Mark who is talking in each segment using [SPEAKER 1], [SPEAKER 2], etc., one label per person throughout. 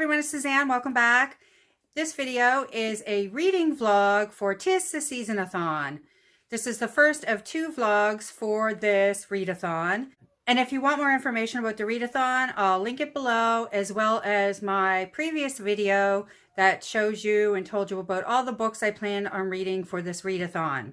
[SPEAKER 1] everyone, it's Suzanne. Welcome back. This video is a reading vlog for Tis The Seasonathon. This is the first of 2 vlogs for this readathon. And if you want more information about the readathon, I'll link it below, as well as my previous video that shows you and told you about all the books I plan on reading for this readathon.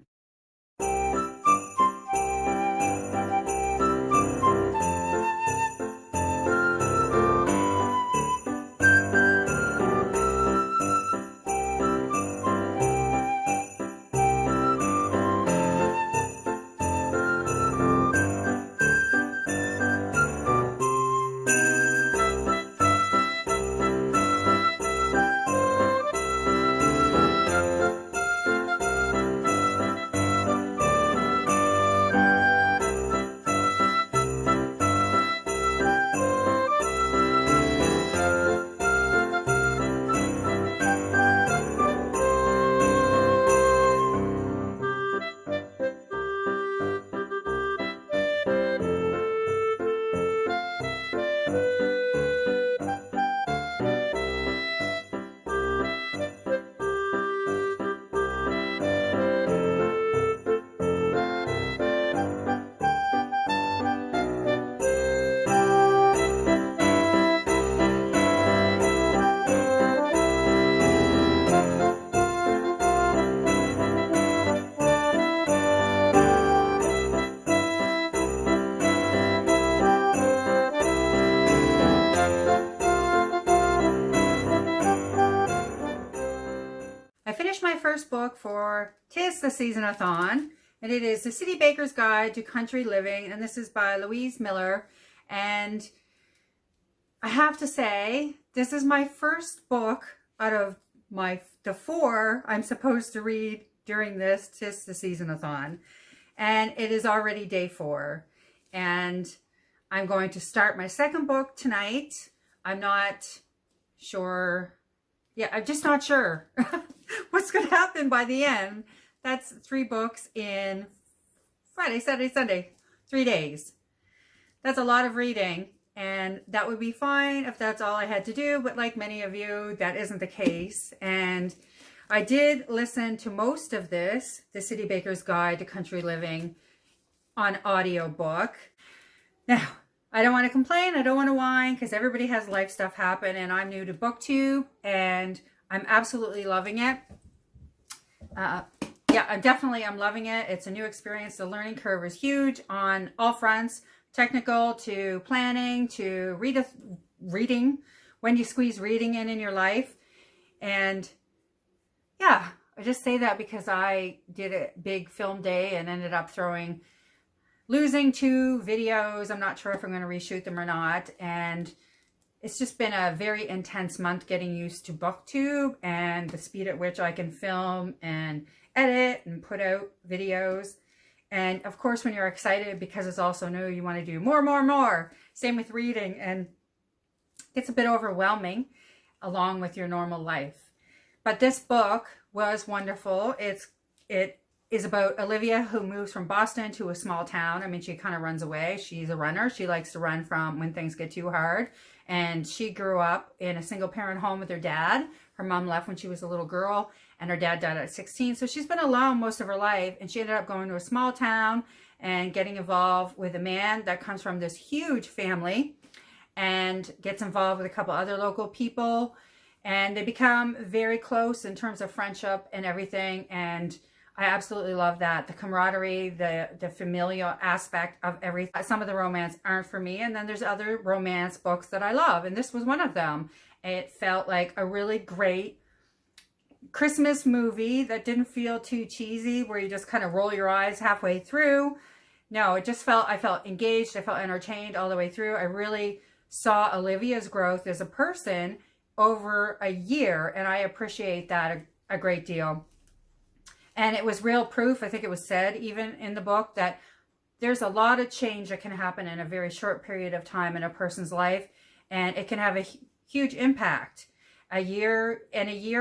[SPEAKER 1] I finished my first book for Tis The Seasonathon, and it is The City Baker's Guide to Country Living, and this is by Louise Miller. And I have to say, this is my first book out of the 4 I'm supposed to read during this Tis The Seasonathon, and it is already day 4. And I'm going to start my second book tonight. I'm not sure. Yeah, I'm just not sure what's going to happen by the end. That's 3 books in Friday, Saturday, Sunday, 3 days. That's a lot of reading, and that would be fine if that's all I had to do. But like many of you, that isn't the case. And I did listen to most of this, The City Baker's Guide to Country Living, on audiobook. Now, I don't want to complain. I don't want to whine, because everybody has life stuff happen, and I'm new to BookTube, and I'm absolutely loving it. Yeah, I'm loving it. It's a new experience. The learning curve is huge on all fronts, technical to planning to reading, when you squeeze reading in your life. And yeah, I just say that because I did a big film day and ended up losing 2 videos. I'm not sure if I'm going to reshoot them or not. And it's just been a very intense month getting used to BookTube and the speed at which I can film and edit and put out videos. And of course, when you're excited because it's also new, you want to do more. Same with reading, and it's a bit overwhelming along with your normal life. But this book was wonderful. It is about Olivia, who moves from Boston to a small town. I mean, she kind of runs away. She's a runner. She likes to run from when things get too hard. And she grew up in a single parent home with her dad. Her mom left when she was a little girl, and her dad died at 16. So she's been alone most of her life. And she ended up going to a small town and getting involved with a man that comes from this huge family, and gets involved with a couple other local people. And they become very close in terms of friendship and everything. And I absolutely love that. The camaraderie, the familial aspect of everything. Some of the romance aren't for me, and then there's other romance books that I love, and this was one of them. It felt like a really great Christmas movie that didn't feel too cheesy, where you just kind of roll your eyes halfway through. No, it just I felt engaged. I felt entertained all the way through. I really saw Olivia's growth as a person over a year, and I appreciate that a great deal. And it was real proof, I think it was said even in the book, that there's a lot of change that can happen in a very short period of time in a person's life, and it can have a huge impact. A year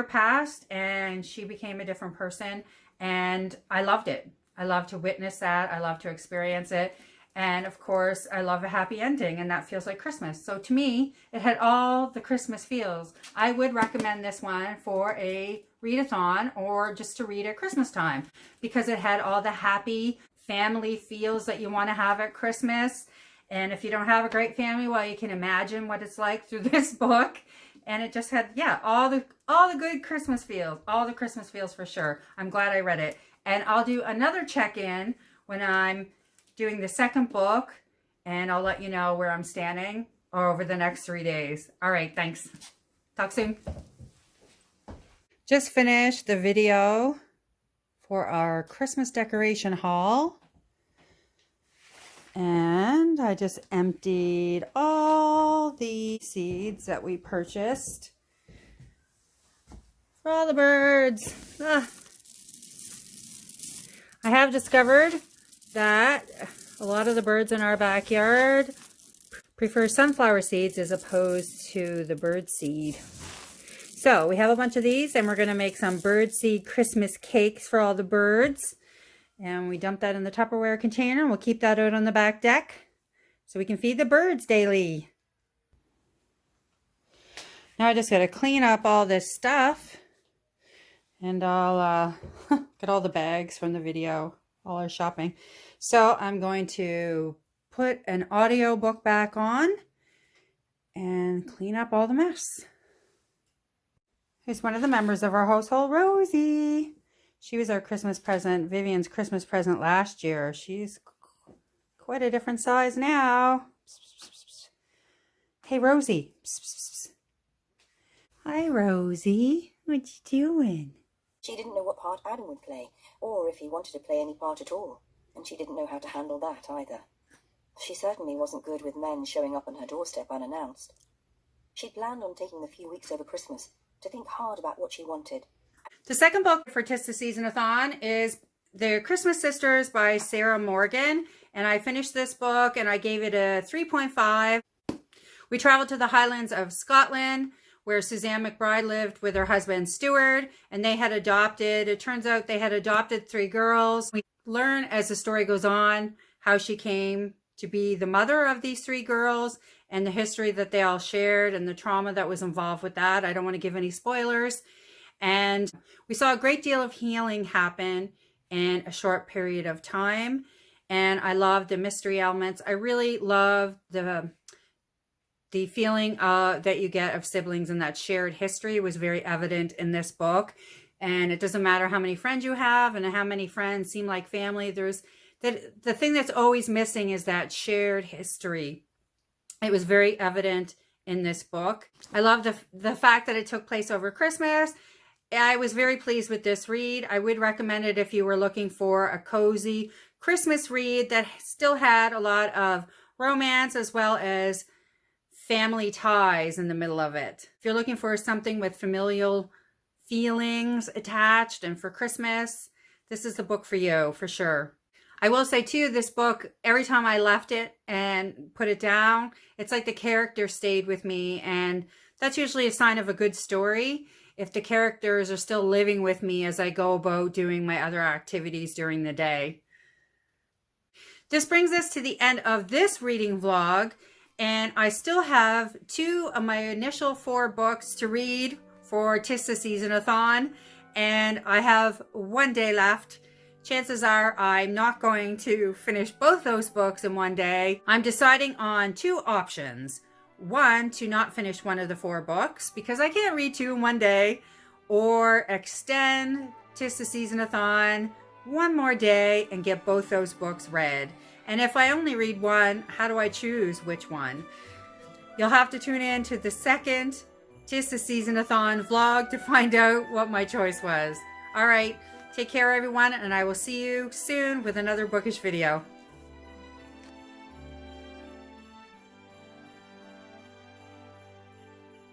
[SPEAKER 1] passed, and she became a different person, and I loved it. I love to witness that. I love to experience it. And of course, I love a happy ending, and that feels like Christmas. So to me, it had all the Christmas feels. I would recommend this one for a readathon or just to read at Christmas time because it had all the happy family feels that you want to have at Christmas. And if you don't have a great family, well, you can imagine what it's like through this book. And it just had, yeah, all the good Christmas feels, all the Christmas feels for sure. I'm glad I read it. And I'll do another check-in when I'm doing the second book, and I'll let you know where I'm standing over the next 3 days. All right, thanks. Talk soon. Just finished the video for our Christmas decoration haul. And I just emptied all the seeds that we purchased for all the birds. I have discovered that a lot of the birds in our backyard prefer sunflower seeds as opposed to the bird seed. So we have a bunch of these, and we're going to make some bird seed Christmas cakes for all the birds. And we dump that in the Tupperware container, and we'll keep that out on the back deck so we can feed the birds daily. Now I just got to clean up all this stuff, and I'll get all the bags from the video, all our shopping. So I'm going to put an audiobook back on and clean up all the mess. Here's one of the members of our household, Rosie. She was our Christmas present, Vivian's Christmas present last year. She's quite a different size now. Hey, Rosie. Hi, Rosie. What you doing?
[SPEAKER 2] She didn't know what part Adam would play, or if he wanted to play any part at all, and she didn't know how to handle that either. She certainly wasn't good with men showing up on her doorstep unannounced. She'd planned on taking the few weeks over Christmas to think hard about what she wanted.
[SPEAKER 1] The second book for Tis The Seasonathon is The Christmas Sisters by Sarah Morgan, and I finished this book and I gave it a 3.5. We traveled to the Highlands of Scotland, where Suzanne McBride lived with her husband Stuart, and they had adopted, it turns out they had adopted 3 girls. We learn as the story goes on how she came to be the mother of these 3 girls and the history that they all shared and the trauma that was involved with that. I don't want to give any spoilers. And we saw a great deal of healing happen in a short period of time. And I love the mystery elements. I really love the feeling that you get of siblings, and that shared history was very evident in this book. And it doesn't matter how many friends you have and how many friends seem like family. There's the thing that's always missing is that shared history. It was very evident in this book. I love the fact that it took place over Christmas. I was very pleased with this read. I would recommend it if you were looking for a cozy Christmas read that still had a lot of romance as well as family ties in the middle of it. If you're looking for something with familial feelings attached and for Christmas, this is the book for you for sure. I will say too, this book, every time I left it and put it down, it's like the character stayed with me, and that's usually a sign of a good story. If the characters are still living with me as I go about doing my other activities during the day. This brings us to the end of this reading vlog, and I still have 2 of my initial 4 books to read for Tis The Seasonathon, and I have 1 day left. Chances are I'm not going to finish both those books in 1 day. I'm deciding on 2 options. 1, to not finish 1 of the 4 books because I can't read 2 in 1 day, or extend Tis The Seasonathon 1 more day and get both those books read. And if I only read 1, how do I choose which one? You'll have to tune in to the second Tis The Seasonathon vlog to find out what my choice was. All right, take care everyone, and I will see you soon with another bookish video.